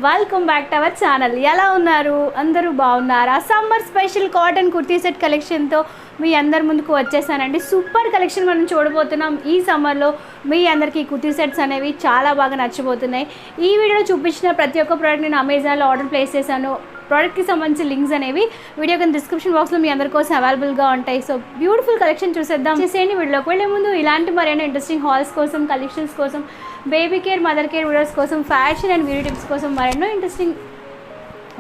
Welcome back to our channel. ఎలా ఉన్నారు? అందరూ బాగున్నారా? Summer special cotton kurti set కలెక్షన్తో మీ అందరి ముందుకు వచ్చేసానండి. సూపర్ కలెక్షన్ మనం చూడబోతున్నాం. ఈ సమ్మర్లో మీ అందరికీ కుర్తీ సెట్స్ అనేవి చాలా బాగా నచ్చబోతున్నాయి. ఈ వీడియోలో చూపించిన ప్రతి ఒక్క ప్రోడక్ట్ నేను అమెజాన్లో ఆర్డర్ ప్లేస్ చేశాను. ప్రోడక్ట్కి సంబంధించిన లింక్స్ అనేవి వీడియో కింద డిస్క్రిప్షన్ బాక్స్లో మీ అందరి కోసం అవైలబుల్గా ఉంటాయి. సో బ్యూటిఫుల్ కలెక్షన్ చూసేద్దాం. చేసేయండి. వీడియోకి వెళ్ళే ముందు ఇలాంటి మరైనా ఇంట్రెస్టింగ్ హాల్స్ కోసం, కలెక్షన్స్ కోసం, baby care, mother care videos కోసం, ఫ్యాషన్ అండ్ బ్యూటీ టిప్స్ కోసం, మరెన్నో ఇంట్రెస్టింగ్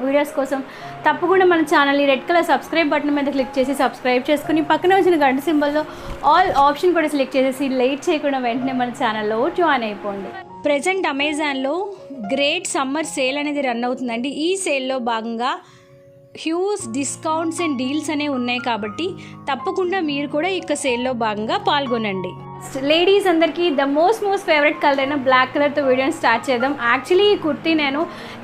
వీడియోస్ కోసం తప్పకుండా మన ఛానల్ని రెడ్ కలర్ సబ్స్క్రైబ్ బటన్ మీద క్లిక్ చేసి సబ్స్క్రైబ్ చేసుకుని పక్కన వచ్చిన గంట సింబల్లో ఆల్ ఆప్షన్ కూడా సెలెక్ట్ చేసేసి లేట్ చేయకుండా వెంటనే మన ఛానల్లో జాయిన్ అయిపోండి. ప్రజెంట్ అమెజాన్లో గ్రేట్ సమ్మర్ సేల్ అనేది రన్ అవుతుందండి. ఈ సేల్లో భాగంగా హ్యూజ్ డిస్కౌంట్స్ అండ్ డీల్స్ అనేవి ఉన్నాయి కాబట్టి తప్పకుండా మీరు కూడా ఈ సేల్లో భాగంగా పాల్గొనండి. లేడీస్ అందరికీ ద మోస్ట్ ఫేవరెట్ కలర్ అయిన బ్లాక్ కలర్తో వీడియోని స్టార్ట్ చేద్దాం. యాక్చువల్లీ ఈ కుర్తీ నేను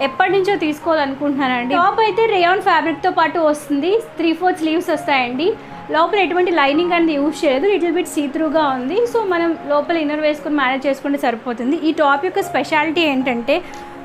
ఎప్పటి నుంచో తీసుకోవాలనుకుంటున్నానండి. టాప్ అయితే రేయాన్ ఫ్యాబ్రిక్తో పాటు వస్తుంది. 3/4 స్లీవ్స్ వస్తాయండి. లోపల ఎటువంటి లైనింగ్ అనేది యూజ్ చేయలేదు. లిటిల్ బిట్ సీత్రూగా ఉంది. సో మనం లోపల ఇన్నర్ వేసుకొని మేనేజ్ చేసుకుంటే సరిపోతుంది. ఈ టాప్ యొక్క స్పెషాలిటీ ఏంటంటే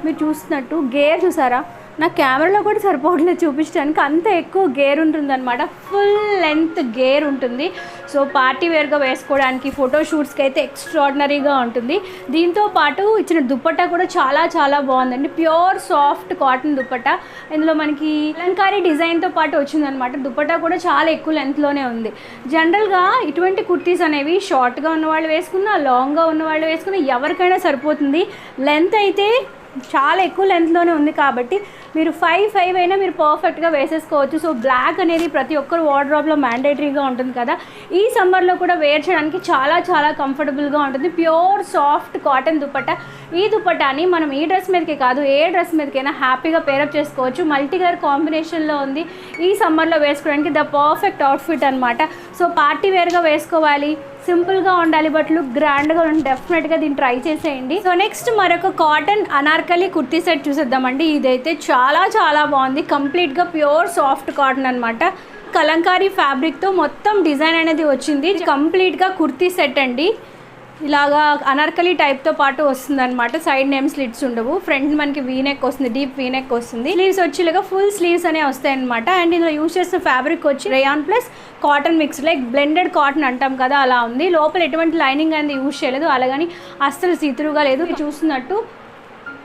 మీరు చూస్తున్నట్టు గేర్ చూసారా? నా కెమెరాలో కూడా సరిపోవట్లేదు చూపించడానికి, అంత ఎక్కువ గేర్ ఉంటుందన్నమాట. ఫుల్ లెంత్ గేర్ ఉంటుంది. సో పార్టీ వేర్గా వేసుకోవడానికి, ఫోటోషూట్స్కి అయితే ఎక్స్ట్రాడినరీగా ఉంటుంది. దీంతో పాటు ఇచ్చిన దుప్పట్టా కూడా చాలా బాగుందండి. Pure soft cotton dupatta. ఇందులో మనకి అలంకారీ డిజైన్తో పాటు వచ్చిందనమాట. దుప్పట్టా కూడా చాలా ఎక్కువ లెంత్లోనే ఉంది. జనరల్గా ఇటువంటి కుర్తీస్ అనేవి షార్ట్గా ఉన్నవాళ్ళు వేసుకున్నా, లాంగ్గా ఉన్నవాళ్ళు వేసుకున్నా ఎవరికైనా సరిపోతుంది. లెంత్ అయితే చాలా ఎక్కువ లెంత్లోనే ఉంది కాబట్టి మీరు 5 అయినా మీరు పర్ఫెక్ట్గా వేసేసుకోవచ్చు. సో బ్లాక్ అనేది ప్రతి ఒక్కరు వార్డ్రోబ్లో మ్యాండేటరీగా ఉంటుంది కదా. ఈ సమ్మర్లో కూడా వేర్ చేయడానికి చాలా కంఫర్టబుల్గా ఉంటుంది. Pure soft cotton dupatta. ఈ దుపట్టాని మనం ఈ డ్రెస్ మీదకే కాదు ఏ డ్రెస్ మీదకైనా హ్యాపీగా పేరప్ చేసుకోవచ్చు. మల్టీ కలర్ కాంబినేషన్లో ఉంది. ఈ సమ్మర్లో వేసుకోవడానికి ద పర్ఫెక్ట్ అవుట్ఫిట్ అనమాట. సో పార్టీ వేర్గా వేసుకోవాలి, సింపుల్గా ఉండాలి, బట్ లుక్ గ్రాండ్గా ఉండి డెఫినెట్గా దీన్ని ట్రై చేసేయండి. సో నెక్స్ట్ మరొక కాటన్ అనార్కలి కుర్తీ సెట్ చూసేద్దామండి. ఇదైతే చాలా బాగుంది. కంప్లీట్గా ప్యూర్ సాఫ్ట్ కాటన్ అనమాట. కలంకారీ ఫ్యాబ్రిక్తో మొత్తం డిజైన్ అనేది వచ్చింది. కంప్లీట్గా కుర్తీ సెట్ అండి. ఇలాగా అనార్కలి టైప్తో పాటు వస్తుంది అనమాట. సైడ్ నేమ్ స్లిట్స్ ఉండవు. ఫ్రంట్ మనకి వీనెక్ వస్తుంది, డీప్ వీనెక్ వస్తుంది. స్లీవ్స్ వచ్చి ఇలాగా ఫుల్ స్లీవ్స్ అనే వస్తాయి అనమాట. అండ్ ఇందులో యూజ్ చేసిన ఫ్యాబ్రిక్ వచ్చి rayon plus cotton mix, like blended cotton అంటాం కదా, అలా ఉంది. లోపల ఎటువంటి లైనింగ్ అనేది యూజ్ చేయలేదు, అలాగని అస్సలు సీతురుగా లేదు. చూస్తున్నట్టు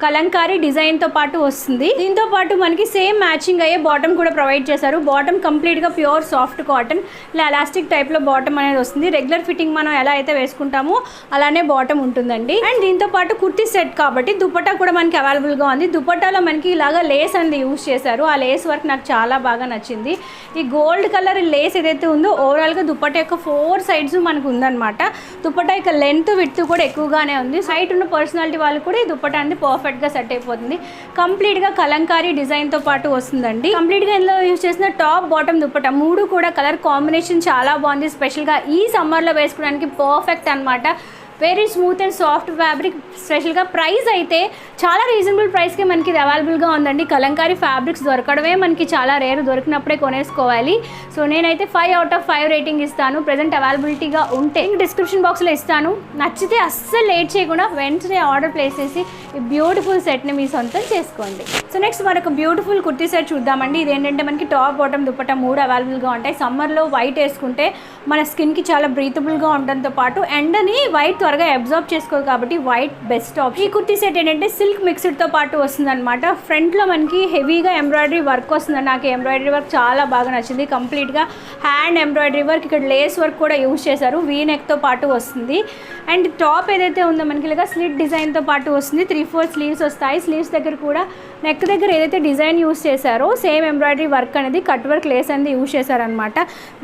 కలంకారీ డిజైన్తో పాటు వస్తుంది. దీంతో పాటు మనకి సేమ్ మ్యాచింగ్ అయ్యే బాటమ్ కూడా ప్రొవైడ్ చేశారు. బాటమ్ కంప్లీట్గా ప్యూర్ సాఫ్ట్ కాటన్, ఇలా ఎలాస్టిక్ టైప్లో బాటమ్ అనేది వస్తుంది. రెగ్యులర్ ఫిట్టింగ్ మనం ఎలా అయితే వేసుకుంటామో అలానే బాటమ్ ఉంటుందండి. అండ్ దీంతో పాటు కుర్తీ సెట్ కాబట్టి దుపట్టా కూడా మనకి అవైలబుల్గా ఉంది. దుపట్టాలో మనకి ఇలాగా లేస్ అనేది యూజ్ చేశారు. ఆ లేస్ వర్క్ నాకు చాలా బాగా నచ్చింది. ఈ గోల్డ్ కలర్ లేస్ ఏదైతే ఉందో ఓవరాల్గా దుపట్టా యొక్క 4 సైడ్స్ మనకు ఉందన్నమాట. దుపట్టా యొక్క లెంత్ విడ్త్ కూడా ఎక్కువగానే ఉంది. సైట్ ఉన్న పర్సనాలిటీ వాళ్ళు కూడా ఈ దుపట్టా అనేది పర్ఫెక్ట్గా సెట్ అయిపోతుంది. కంప్లీట్గా కలంకారీ డిజైన్తో పాటు వస్తుందండి. కంప్లీట్గా ఇందులో యూజ్ చేసిన టాప్ బాటమ్ దుపట్టా 3 కూడా కలర్ కాంబినేషన్ చాలా బాగుంది. స్పెషల్గా ఈ సమ్మర్లో వేసుకోవడానికి పర్ఫెక్ట్ అనమాట. Very smooth and soft fabric. స్పెషల్గా ప్రైస్ అయితే చాలా రీజనబుల్ ప్రైస్కి మనకి ఇది అవైలబుల్గా ఉందండి. కలంకారీ ఫ్యాబ్రిక్స్ దొరకడమే మనకి చాలా రేర్, దొరికినప్పుడే కొనేసుకోవాలి. సో నేనైతే 5 out of 5 రేటింగ్ ఇస్తాను. ప్రజెంట్ అవైలబిలిటీగా ఉంటే డిస్క్రిప్షన్ బాక్స్లో ఇస్తాను. నచ్చితే అస్సలు లేట్ చేయకుండా వెంటనే ఆర్డర్ ప్లేస్ చేసి ఈ బ్యూటిఫుల్ సెట్ని మీ సొంతం చేసుకోండి. సో నెక్స్ట్ మరొక బ్యూటిఫుల్ కుర్తీ సెట్ చూద్దామండి. ఇదేంటంటే మనకి టాప్ బాటమ్ దుపట్టా 3 అవైలబుల్గా ఉంటాయి. సమ్మర్లో వైట్ వేసుకుంటే మన స్కిన్కి చాలా బ్రీతబుల్గా ఉండడంతో పాటు ఎండని వైట్ త్వరగా అబ్జార్బ్ చేసుకోదు కాబట్టి వైట్ బెస్ట్ ఆప్షన్. ఈ కుర్తీ సెట్ ఏంటంటే సిల్క్ మిక్స్డ్తో పాటు వస్తుంది అనమాట. ఫ్రంట్లో మనకి హెవీగా ఎంబ్రాయిడరీ వర్క్ వస్తుంది. నాకు ఎంబ్రాయిడరీ వర్క్ చాలా బాగా నచ్చింది. కంప్లీట్గా హ్యాండ్ ఎంబ్రాయిడరీ వర్క్, ఇక్కడ లేస్ వర్క్ కూడా యూజ్ చేశారు. వీ నెక్తో పాటు వస్తుంది. అండ్ టాప్ ఏదైతే ఉందో మనకి ఇలాగా స్లిట్ డిజైన్తో పాటు వస్తుంది. 3/4 స్లీవ్స్ వస్తాయి. స్లీవ్స్ దగ్గర కూడా నెక్ దగ్గర ఏదైతే డిజైన్ యూజ్ చేశారో సేమ్ ఎంబ్రాయిడరీ వర్క్ అనేది, కట్ వర్క్ లేస్ అనేది యూజ్ చేశారనమాట.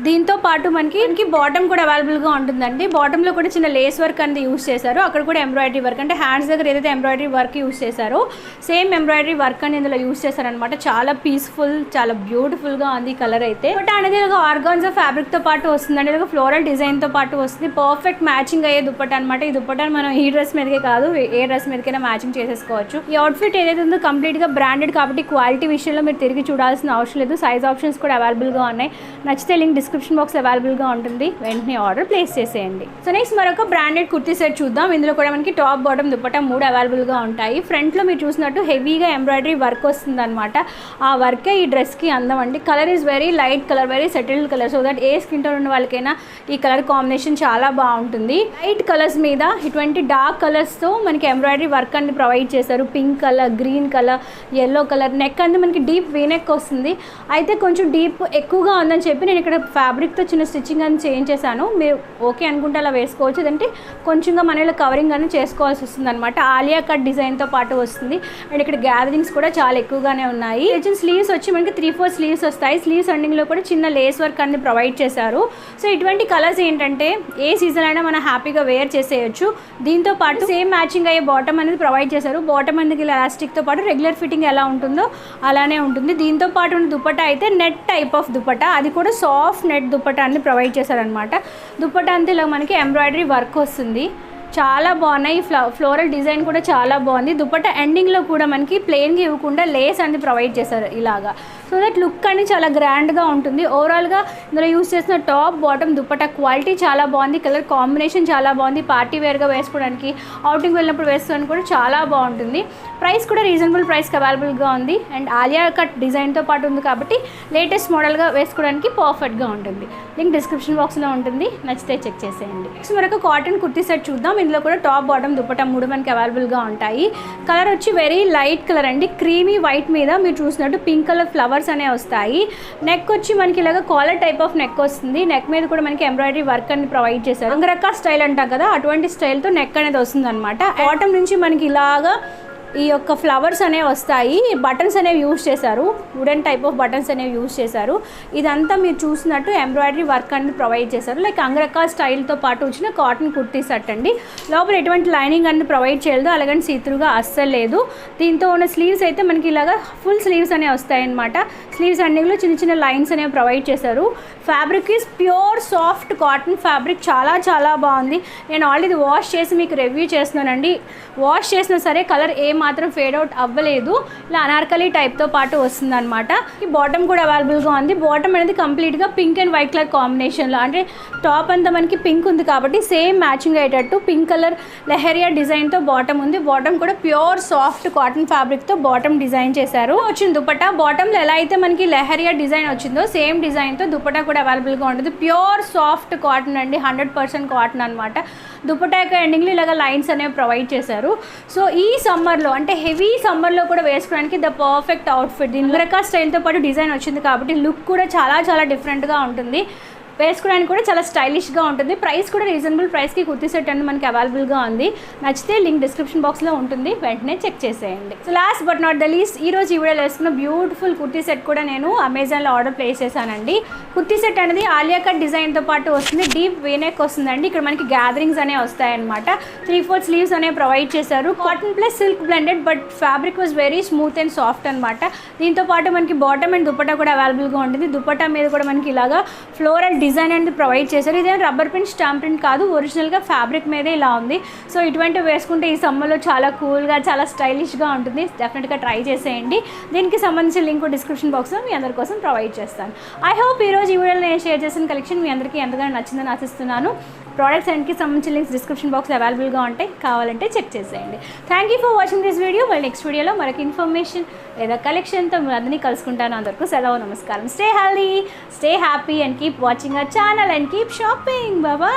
దీంతో పాటు మనకి బాటమ్ కూడా అవైలబుల్గా ఉంటుందండి. బాటంలో కూడా చిన్న లేస్ వర్క్ అనేది యూజ్ చేశారు. అక్కడ కూడా ఎంబ్రాయిడరీ వర్క్, అంటే హ్యాండ్స్ దగ్గర ఏదైతే ఎంబ్రాయిడరీ వర్క్ యూజ్ చేశారో సేమ్ ఎంబ్రాయిడరీ వర్క్ అని ఇందులో యూజ్ చేశారనమాట. చాలా పీస్ఫుల్, చాలా బ్యూటిఫుల్గా ఉంది కలర్ అయితే. బట్ అనేది ఒక ఆర్గాన్జా ఫ్యాబ్రిక్తో పాటు వస్తుందండి. ఇది ఒక ఫ్లోరల్ డిజైన్తో పాటు వస్తుంది. పర్ఫెక్ట్ మ్యాచింగ్ అయ్యే దుపట్టా అనమాట. ఈ దుపట్టాను మనం ఈ డ్రెస్ మీదకే కాదు ఏ డ్రెస్ మీదకైనా మ్యాచింగ్ చేసేసుకోవచ్చు. ఈ అవుట్ఫిట్ ఏదైతే ఉందో కంప్లీట్గా కంప్లీట్గా బ్రాండెడ్ కాబట్టి క్వాలిటీ విషయంలో మీరు తిరిగి చూడాల్సిన అవసరం లేదు. సైజ్ ఆప్షన్స్ కూడా అవైలబుల్గా ఉన్నాయి. నచ్చితే లింక్ డిస్క్రిప్షన్ బాక్స్ అవైలబుల్గా ఉంటుంది, వెంటనే ఆర్డర్ ప్లేస్ చేసేయండి. సో నెక్స్ట్ మరొక బ్రాండెడ్ కుర్తీ సెట్ చూద్దాం. ఇందులో కూడా మనకి టాప్ బాటమ్ దుపట్టా 3 అవైలబుల్గా ఉంటాయి. ఫ్రంట్లో మీరు చూసినట్టు హెవీగా ఎంబ్రాయిడరీ వర్క్ వస్తుంది అనమాట. ఆ వర్కే ఈ డ్రెస్కి అందం అండి. Colour is very light colour, very settled colour. So that A skin tone ఉన్న వాళ్ళకైనా ఈ కలర్ కాంబినేషన్ చాలా బాగుంటుంది. లైట్ కలర్స్ మీద ఇటువంటి డార్క్ కలర్స్తో మనకి ఎంబ్రాయిడరీ వర్క్ అన్ని ప్రొవైడ్ చేశారు. Pink colour, green colour, yellow colour. Neck అనేది మనకి డీప్ వీ నెక్ వస్తుంది. అయితే కొంచెం డీప్ ఎక్కువగా ఉందని చెప్పి నేను ఇక్కడ ఫ్యాబ్రిక్తో చిన్న స్టిచ్చింగ్ అని చేయించేసాను. మీరు ఓకే అనుకుంటే అలా వేసుకోవచ్చు, అంటే కొంచెంగా మన కవరింగ్ అని చేసుకోవాల్సి వస్తుంది అనమాట. ఆలియా కట్ డిజైన్తో పాటు వస్తుంది. అండ్ ఇక్కడ గ్యాదరింగ్స్ కూడా చాలా ఎక్కువగానే ఉన్నాయి. స్లీవ్స్ వచ్చి మనకి 3/4 స్లీవ్స్ వస్తాయి. స్లీవ్స్ ఎండింగ్లో కూడా చిన్న లేస్ వర్క్ అన్ని ప్రొవైడ్ చేశారు. సో ఇటువంటి కలర్స్ ఏంటంటే ఏ సీజన్ అయినా మనం హ్యాపీగా వేర్ చేసేయచ్చు. దీంతో పాటు సేమ్ మ్యాచింగ్ అయ్యే బాటమ్ అనేది ప్రొవైడ్ చేశారు. బాటమ్ అనేది ఎలాస్టిక్తో పాటు రెగ్యులర్ ఫిట్టింగ్ ఎలా ఉంటుందో అలానే ఉంటుంది. దీంతో పాటు ఉన్న దుపట్టా అయితే నెట్ టైప్ ఆఫ్ దుపట్టా, అది కూడా సాఫ్ట్ నెట్ దుపట్టా అన్ని ప్రొవైడ్ చేశారనమాట. దుపట్టా అంతా ఇలా మనకి ఎంబ్రాయిడరీ వర్క్ వస్తుంది. చాలా బాగున్నాయి. ఫ్లోరల్ డిజైన్ కూడా చాలా బాగుంది. దుపట్టా ఎండింగ్లో కూడా మనకి ప్లెయిన్గా ఇవ్వకుండా లేస్ అనేది ప్రొవైడ్ చేశారు ఇలాగా. సో దట్ లుక్ అని చాలా గ్రాండ్గా ఉంటుంది. ఓవరాల్గా ఇందులో యూస్ చేసిన టాప్ బాటమ్ దుపట్టా క్వాలిటీ చాలా బాగుంది. కలర్ కాంబినేషన్ చాలా బాగుంది. పార్టీ వేర్గా వేసుకోవడానికి, అవుటింగ్ వెళ్ళినప్పుడు వేసుకోవడానికి కూడా చాలా బాగుంటుంది. ప్రైస్ కూడా రీజనబుల్ ప్రైస్కి అవైలబుల్గా ఉంది. అండ్ ఆలియా కట్ డిజైన్తో పాటు ఉంది కాబట్టి లేటెస్ట్ మోడల్గా వేసుకోవడానికి పర్ఫెక్ట్గా ఉంటుంది. లింక్ డిస్క్రిప్షన్ బాక్స్లో ఉంటుంది, నచ్చితే చెక్ చేసేయండి. నెక్స్ట్ మరొక కాటన్ కుర్తీ సెట్ చూద్దాం. ఇందులో కూడా టాప్ బాటమ్ దుపట్టా 3 మనకి అవైలబుల్గా ఉంటాయి. కలర్ వచ్చి వెరీ లైట్ కలర్ అండి. క్రీమీ వైట్ మీద మీరు చూసినట్టు పింక్ కలర్ ఫ్లవర్స్ అనేవి వస్తాయి. నెక్ వచ్చి మనకి ఇలాగ కాలర్ టైప్ ఆఫ్ నెక్ వస్తుంది. నెక్ మీద కూడా మనకి ఎంబ్రాయిడరీ వర్క్ అని ప్రొవైడ్ చేశారు. అంగరక్క స్టైల్ అంటాం కదా, అటువంటి స్టైల్తో నెక్ అనేది వస్తుంది అనమాట. బాటమ్ నుంచి మనకి ఇలాగా ఈ యొక్క ఫ్లవర్స్ అనేవి వస్తాయి. బటన్స్ అనేవి యూజ్ చేశారు, వుడెన్ టైప్ ఆఫ్ బటన్స్ అనేవి యూజ్ చేశారు. ఇదంతా మీరు చూసినట్టు ఎంబ్రాయిడరీ వర్క్ అనేది ప్రొవైడ్ చేశారు. లైక్ అంగరక్క స్టైల్తో పాటు వచ్చిన కాటన్ కుర్తీ సెట్ అండి. లోపల ఎటువంటి లైనింగ్ అనేది ప్రొవైడ్ చేయలేదు, అలాగని సీత్రుగా అస్సలు లేదు. దీంతో ఉన్న స్లీవ్స్ అయితే మనకి ఇలాగా ఫుల్ స్లీవ్స్ అనేవి వస్తాయి అనమాట. స్లీవ్స్ అన్నిలో చిన్న చిన్న లైన్స్ అనేవి ప్రొవైడ్ చేశారు. Fabric is pure soft cotton fabric. చాలా చాలా బాగుంది. నేను ఆల్రెడీ వాష్ చేసి మీకు రివ్యూ చేస్తున్నానండి. వాష్ చేసినా సరే కలర్ మాత్రం ఫేడ్ అవుట్ అవ్వలేదు. ఇలా అనార్కలి టైప్తో పాటు వస్తుంది అనమాట. ఈ బాటమ్ కూడా అవైలబుల్గా ఉంది. బాటమ్ అనేది కంప్లీట్గా పింక్ అండ్ వైట్ కలర్ కాంబినేషన్లో, అంటే టాప్ అంతా మనకి పింక్ ఉంది కాబట్టి సేమ్ మ్యాచింగ్ అయ్యేటట్టు పింక్ కలర్ లెహరియా డిజైన్తో బాటమ్ ఉంది. బాటమ్ కూడా ప్యూర్ సాఫ్ట్ కాటన్ ఫ్యాబ్రిక్తో బాటమ్ డిజైన్ చేశారు. వచ్చింది దుపట్టా. బాటంలో ఎలా అయితే మనకి లెహరియా డిజైన్ వచ్చిందో సేమ్ డిజైన్తో దుపట్టా కూడా అవైలబుల్గా ఉంటుంది. ప్యూర్ సాఫ్ట్ కాటన్ అండి, 100% కాటన్ అనమాట. దుపట్టా యొక్క ఎండింగ్లో ఇలాగ లైన్స్ అనేవి ప్రొవైడ్ చేశారు. సో ఈ సమ్మర్లో అంటే హెవీ సమ్మర్లో కూడా వేసుకోవడానికి ద పర్ఫెక్ట్ అవుట్ఫిట్. దీని రకాల స్టైల్తో పాటు డిజైన్ వచ్చింది కాబట్టి లుక్ కూడా చాలా చాలా డిఫరెంట్గా ఉంటుంది. వేసుకోవడానికి కూడా చాలా స్టైలిష్గా ఉంటుంది. ప్రైస్ కూడా రీజనబుల్ ప్రైస్కి కుర్తీ సెట్ అనేది మనకి అవైలబుల్గా ఉంది. నచ్చితే లింక్ డిస్క్రిప్షన్ బాక్స్లో ఉంటుంది, వెంటనే చెక్ చేసేయండి. So last but not the least, ఈరోజు ఈ వీడియోలో వేసుకున్న బ్యూటిఫుల్ కుర్తీ సెట్ కూడా నేను అమెజాన్లో ఆర్డర్ ప్లేస్ చేశానండి. కుర్తీ సెట్ అనేది ఆలియా కట్ డిజైన్తో పాటు వస్తుంది. డీప్ వీనెక్ వస్తుందండి. ఇక్కడ మనకి గ్యాదరింగ్స్ అనేవి వస్తాయన్నమాట. 3/4 స్లీవ్స్ అనేవి ప్రొవైడ్ చేశారు. Cotton plus silk blended, but fabric was very smooth and soft అనమాట. దీంతో పాటు మనకి బాటమ్ అండ్ దుపట్టా కూడా అవైలబుల్గా ఉంటుంది. దుపట్టా మీద కూడా మనకి ఇలాగా ఫ్లోరల్ డిజైన్ అనేది ప్రొవైడ్ చేశారు. ఇదేం రబ్బర్ ప్రింట్, స్టాంప్ ప్రింట్ కాదు, ఒరిజినల్గా ఫ్యాబ్రిక్ మీదే ఇలా ఉంది. సో ఇటువంటి వేసుకుంటే ఈ సమ్మర్లో చాలా కూల్గా, చాలా స్టైలిష్గా ఉంటుంది. డెఫినెట్గా ట్రై చేసేయండి. దీనికి సంబంధించిన లింక్ డిస్క్రిప్షన్ బాక్స్లో మీ అందరి కోసం ప్రొవైడ్ చేస్తాను. ఐ హోప్ ఈరోజు ఈ వీడియోలో నేను షేర్ చేసిన కలెక్షన్ మీ అందరికీ ఎంతగానో నచ్చిందని ఆశిస్తున్నాను. ప్రోడక్ట్స్ అన్నిటికి సంబంధించిన లింక్స్ డిస్క్రిప్షన్ బాక్స్ అవైలబుల్గా ఉంటాయి, కావాలంటే చెక్ చేసేయండి. Thank you for watching this video. మళ్ళీ నెక్స్ట్ వీడియోలో మరొక ఇన్ఫర్మేషన్ లేదా కలెక్షన్తో మీ అందరినీ కలుసుకుంటాను. అందరికీ సెలవు, నమస్కారం. Stay healthy, stay happy and keep watching our channel and keep shopping. Bye.